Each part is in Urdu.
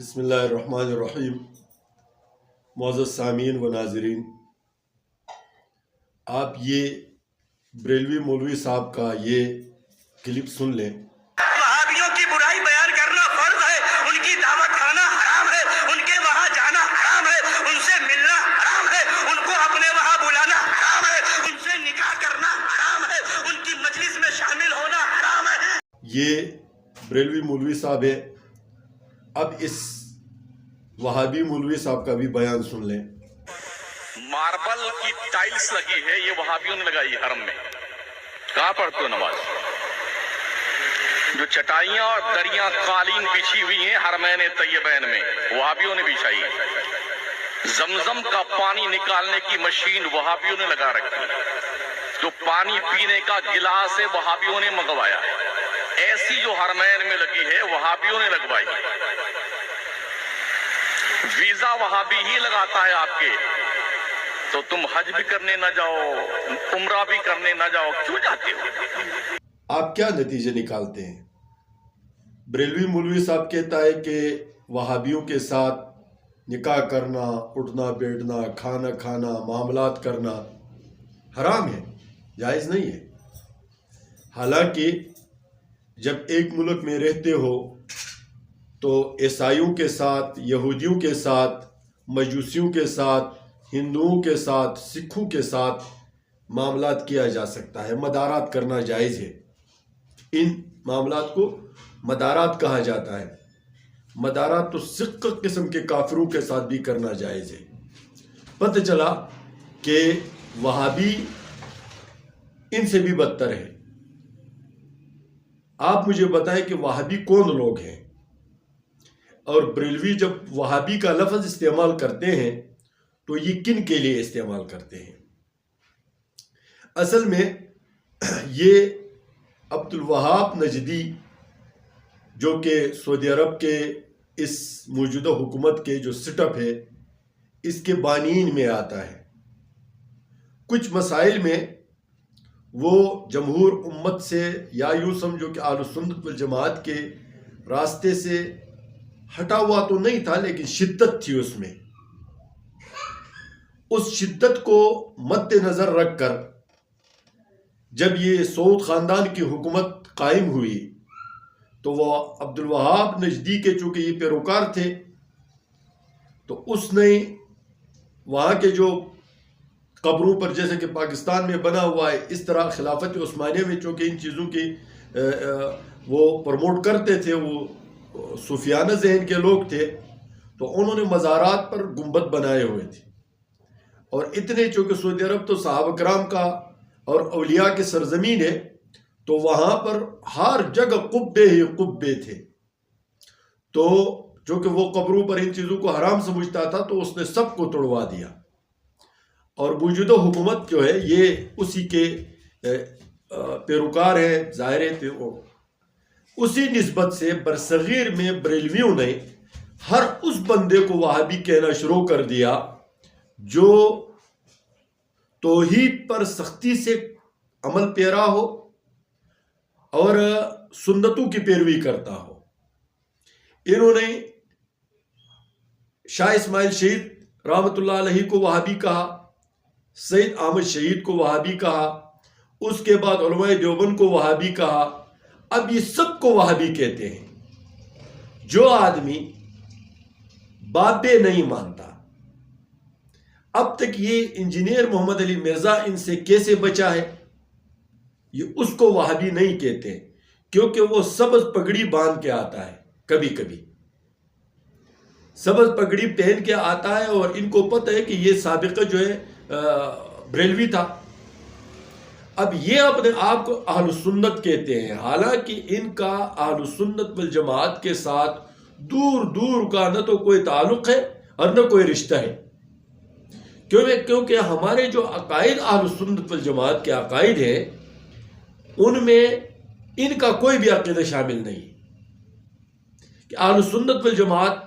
بسم اللہ الرحمن الرحیم۔ معزز سامعین و ناظرین، آپ یہ بریلوی مولوی صاحب کا یہ کلپ سن لیں۔ وہابیوں کی برائی بیان کرنا فرض ہے، ان کی دعوت کھانا حرام ہے، ان کے وہاں جانا حرام ہے، ان سے ملنا حرام ہے، ان کو اپنے وہاں بلانا حرام ہے، ان سے نکاح کرنا حرام ہے، ان کی مجلس میں شامل ہونا حرام ہے۔ یہ بریلوی مولوی صاحب ہے۔ اب اس وہابی مولوی صاحب کا بھی بیان سن لیں۔ ماربل کی ٹائلز لگی ہے، یہ وہابیوں نے لگائی حرم میں۔ کہاں پڑھتے ہو نماز؟ جو چٹائیاں اور دریاں قالین بچھی ہوئی ہیں حرمین طیبین میں، وہابیوں نے بچھائی ہے۔ زمزم کا پانی نکالنے کی مشین وہابیوں نے لگا رکھی ہے۔ جو پانی پینے کا گلاس ہے وہابیوں نے منگوایا ہے۔ ایسی جو حرمین میں لگی ہے وہابیوں نے لگوائی ہے۔ ویزا وہابی ہی لگاتا ہے آپ کے، تو تم حج بھی کرنے نہ جاؤ، عمرہ بھی کرنے نہ جاؤ، کیوں جاتے ہو؟ آپ کیا نتیجے نکالتے ہیں؟ بریلوی مولوی صاحب کہتا ہے کہ وہابیوں کے ساتھ نکاح کرنا، اٹھنا بیٹھنا، کھانا کھانا، معاملات کرنا حرام ہے، جائز نہیں ہے۔ حالانکہ جب ایک ملک میں رہتے ہو تو عیسائیوں کے ساتھ، یہودیوں کے ساتھ، مجوسیوں کے ساتھ، ہندوؤں کے ساتھ، سکھوں کے ساتھ معاملات کیا جا سکتا ہے، مدارات کرنا جائز ہے۔ ان معاملات کو مدارات کہا جاتا ہے۔ مدارات تو سکھ قسم کے کافروں کے ساتھ بھی کرنا جائز ہے۔ پتہ چلا کہ وہابی ان سے بھی بدتر ہے۔ آپ مجھے بتائیں کہ وہابی کون لوگ ہیں؟ اور بریلوی جب وہابی کا لفظ استعمال کرتے ہیں تو یہ کن کے لیے استعمال کرتے ہیں؟ اصل میں یہ عبد الوہاب نجدی، جو کہ سعودی عرب کے اس موجودہ حکومت کے جو سیٹ اپ ہے، اس کے بانیین میں آتا ہے۔ کچھ مسائل میں وہ جمہور امت سے، یا یوں سمجھو کہ اہل سنت والجماعت کے راستے سے ہٹا ہوا تو نہیں تھا، لیکن شدت تھی اس میں۔ اس شدت کو مد نظر رکھ کر جب یہ سعود خاندان کی حکومت قائم ہوئی تو وہ عبد الوہاب نجدی کے چونکہ یہ پیروکار تھے، تو اس نے وہاں کے جو قبروں پر، جیسے کہ پاکستان میں بنا ہوا ہے اس طرح خلافت عثمانیہ میں چونکہ ان چیزوں کی وہ پروموٹ کرتے تھے، وہ صوفیانہ ذہن کے لوگ تھے، تو انہوں نے مزارات پر گنبد بنائے ہوئے تھے۔ اور اتنے چونکہ سعودی عرب تو صحابہ کرام کا اور اولیاء کی سرزمین ہے، تو وہاں پر ہر جگہ قبے ہی قبے تھے۔ تو چونکہ وہ قبروں پر ان چیزوں کو حرام سمجھتا تھا تو اس نے سب کو توڑوا دیا۔ اور موجودہ حکومت جو ہے یہ اسی کے پیروکار ہیں، ظاہر ہے۔ اسی نسبت سے برصغیر میں بریلویوں نے ہر اس بندے کو وہابی کہنا شروع کر دیا جو توحید پر سختی سے عمل پیرا ہو اور سنتوں کی پیروی کرتا ہو۔ انہوں نے شاہ اسماعیل شہید رحمۃ اللہ علیہ کو وہابی کہا، سید احمد شہید کو وہابی کہا، اس کے بعد علماء دیوبند کو وہابی کہا۔ اب یہ سب کو وہابی کہتے ہیں۔ جو آدمی بابے نہیں مانتا، اب تک یہ انجینئر محمد علی مرزا ان سے کیسے بچا ہے، یہ اس کو وہابی نہیں کہتے، کیونکہ وہ سبز پگڑی باندھ کے آتا ہے، کبھی کبھی سبز پگڑی پہن کے آتا ہے، اور ان کو پتہ ہے کہ یہ سابقہ جو ہے بریلوی تھا۔ اب یہ اپنے آپ کو اہل سنت کہتے ہیں، حالانکہ ان کا اہل سنت والجماعت کے ساتھ دور دور کا نہ تو کوئی تعلق ہے اور نہ کوئی رشتہ ہے۔ کیونکہ ہمارے جو عقائد اہل سنت والجماعت کے عقائد ہیں ان میں ان کا کوئی بھی عقیدہ شامل نہیں۔ کہ اہل سنت والجماعت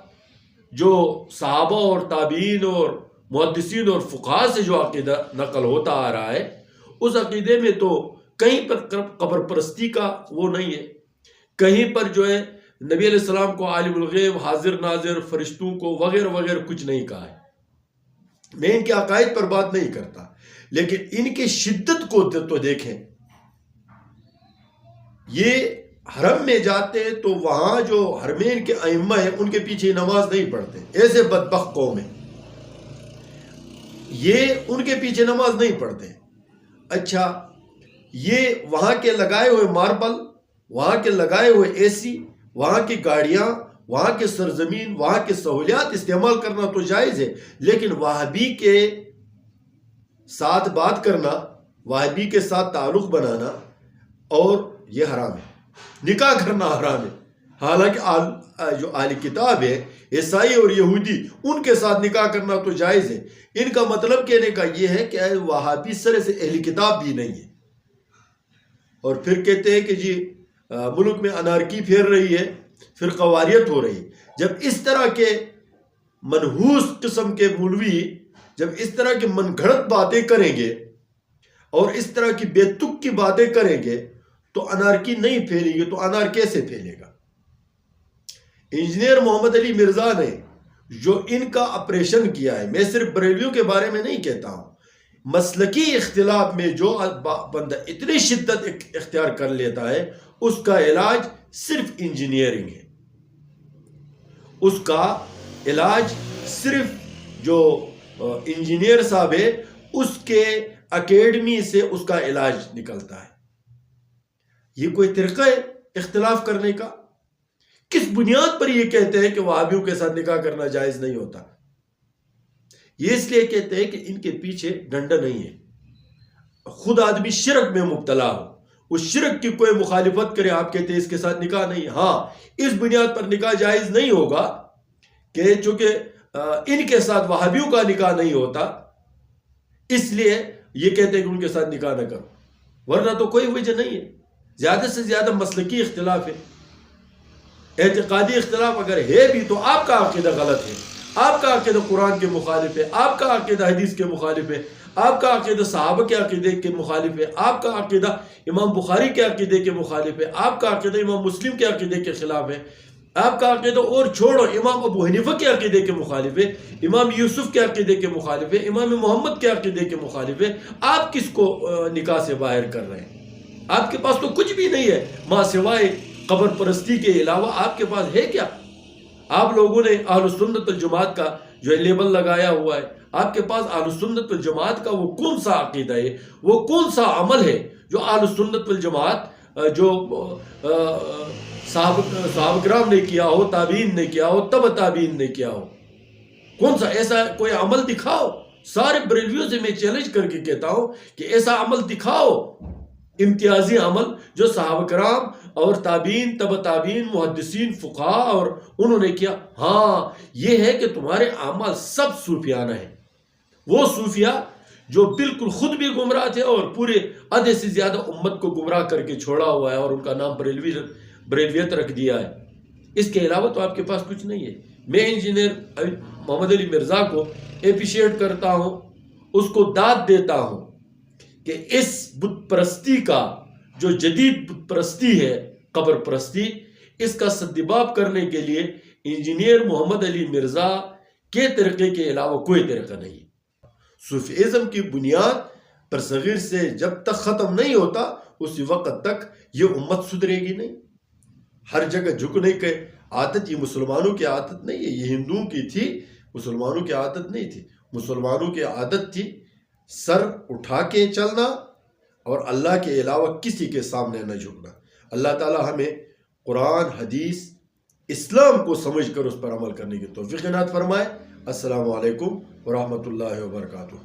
جو صحابہ اور تابعین اور محدثین اور فقہاء سے جو عقیدہ نقل ہوتا آ رہا ہے، اس عقیدے میں تو کہیں پر قبر پرستی کا وہ نہیں ہے، کہیں پر جو ہے نبی علیہ السلام کو عالم الغیب، حاضر ناظر، فرشتوں کو وغیرہ وغیرہ کچھ نہیں کہا ہے. میں ان کے عقائد پر بات نہیں کرتا، لیکن ان کی شدت کو تو دیکھیں. یہ حرم میں جاتے تو وہاں جو حرمین کے ائمہ ہیں ان کے پیچھے نماز نہیں پڑھتے. ایسے بدبخت قوم ہیں، یہ ان کے پیچھے نماز نہیں پڑھتے. اچھا، یہ وہاں کے لگائے ہوئے ماربل، وہاں کے لگائے ہوئے اے سی، وہاں کی گاڑیاں، وہاں کے سرزمین، وہاں کی سہولیات استعمال کرنا تو جائز ہے، لیکن وہابی کے ساتھ بات کرنا، وہابی کے ساتھ تعلق بنانا اور یہ حرام ہے. نکاح کرنا حرام ہے. حالانکہ جو اہل کتاب ہے، عیسائی اور یہودی، ان کے ساتھ نکاح کرنا تو جائز ہے. ان کا مطلب کہنے کا یہ ہے کہ وہابی سرے سے اہل کتاب بھی نہیں ہے. اور پھر کہتے ہیں کہ جی ملک میں انارکی پھیر رہی ہے، فرقواریت ہو رہی ہے. جب اس طرح کے منحوس قسم کے مولوی جب اس طرح کی من گھڑت باتیں کریں گے اور اس طرح کی بے تک کی باتیں کریں گے تو انارکی نہیں پھیلے گی. تو انار کیسے پھیلے گا؟ انجینئر محمد علی مرزا نے جو ان کا آپریشن کیا ہے، میں صرف بریلویوں کے بارے میں نہیں کہتا ہوں، مسلکی اختلاف میں جو بندہ اتنی شدت اختیار کر لیتا ہے، اس کا علاج صرف انجینئرنگ ہے. اس کا علاج صرف جو انجینئر صاحب ہے اس کے اکیڈمی سے اس کا علاج نکلتا ہے. یہ کوئی طریقہ ہے اختلاف کرنے کا؟ کس بنیاد پر یہ کہتے ہیں کہ وہابیوں کے ساتھ نکاح کرنا جائز نہیں ہوتا؟ یہ اس لیے کہتے ہیں کہ ان کے پیچھے ڈنڈا نہیں ہے. خود آدمی شرک میں مبتلا ہو، اس شرک کی کوئی مخالفت کرے، آپ کہتے ہیں اس کے ساتھ نکاح نہیں. ہاں، اس بنیاد پر نکاح جائز نہیں ہوگا کہ چونکہ ان کے ساتھ وہابیوں کا نکاح نہیں ہوتا، اس لیے یہ کہتے ہیں کہ ان کے ساتھ نکاح نہ کرو، ورنہ تو کوئی وجہ نہیں ہے. زیادہ سے زیادہ مسلکی اختلاف ہے. اعتقادی اختلاف اگر ہے بھی تو آپ کا عقیدہ غلط ہے، آپ کا عقیدہ قرآن کے مخالف ہے، آپ کا عقیدہ حدیث کے مخالف ہے، آپ کا عقیدہ صحابہ کے عقیدے کے مخالف ہے، آپ کا عقیدہ امام بخاری کے عقیدے کے مخالف ہے، آپ کا عقیدہ امام مسلم کے عقیدے کے خلاف ہے، آپ کا عقیدہ اور چھوڑو امام ابو حنیفہ کے عقیدے کے مخالف ہے، امام یوسف کے عقیدے کے مخالف ہے، امام محمد کے عقیدے کے مخالف ہے. آپ کس کو نکاح سے باہر کر رہے ہیں؟ آپ کے پاس تو کچھ بھی نہیں ہے ماں سوائے قبر پرستی کے علاوہ. آپ کے پاس ہے کیا؟ آپ لوگوں نے اہل سنت والجماعت کا جو لیبل لگایا ہوا ہے، آپ کے پاس اہل سنت والجماعت کا وہ کون سا عقیدہ ہے، وہ کون سا عمل ہے جو اہل سنت والجماعت جو صحابہ کرام نے کیا ہو، تابعین نے کیا ہو، تبع تابعین نے کیا ہو؟ کون سا ایسا کوئی عمل دکھاؤ. سارے بریلویوں سے میں چیلنج کر کے کہتا ہوں کہ ایسا عمل دکھاؤ، امتیازی عمل جو صحابہ کرام اور تابعین، تبع تابعین، محدثین، فقہا اور انہوں نے کیا. ہاں، یہ ہے کہ تمہارے اعمال سب صوفیانہ ہیں. وہ صوفیہ جو بالکل خود بھی گمراہ تھے اور پورے آدھے سے زیادہ امت کو گمراہ کر کے چھوڑا ہوا ہے اور ان کا نام بریلویت رکھ دیا ہے. اس کے علاوہ تو آپ کے پاس کچھ نہیں ہے. میں انجینئر محمد علی مرزا کو اپریشیٹ کرتا ہوں، اس کو داد دیتا ہوں کہ اس بت پرستی کا جو جدید بت پرستی ہے، قبر پرستی، اس کا سدباب کرنے کے لیے انجینئر محمد علی مرزا کے طریقے کے علاوہ کوئی طریقہ نہیں. صوفیزم کی بنیاد پر صغیر سے جب تک ختم نہیں ہوتا اسی وقت تک یہ امت سدھرے گی نہیں. ہر جگہ جھکنے کی عادت یہ مسلمانوں کی عادت نہیں ہے، یہ ہندوؤں کی تھی، مسلمانوں کی عادت نہیں تھی. مسلمانوں کی عادت تھی سر اٹھا کے چلنا اور اللہ کے علاوہ کسی کے سامنے نہ جھکنا. اللہ تعالی ہمیں قرآن، حدیث، اسلام کو سمجھ کر اس پر عمل کرنے کی توفیق عنایت فرمائے. السلام علیکم ورحمۃ اللہ وبرکاتہ.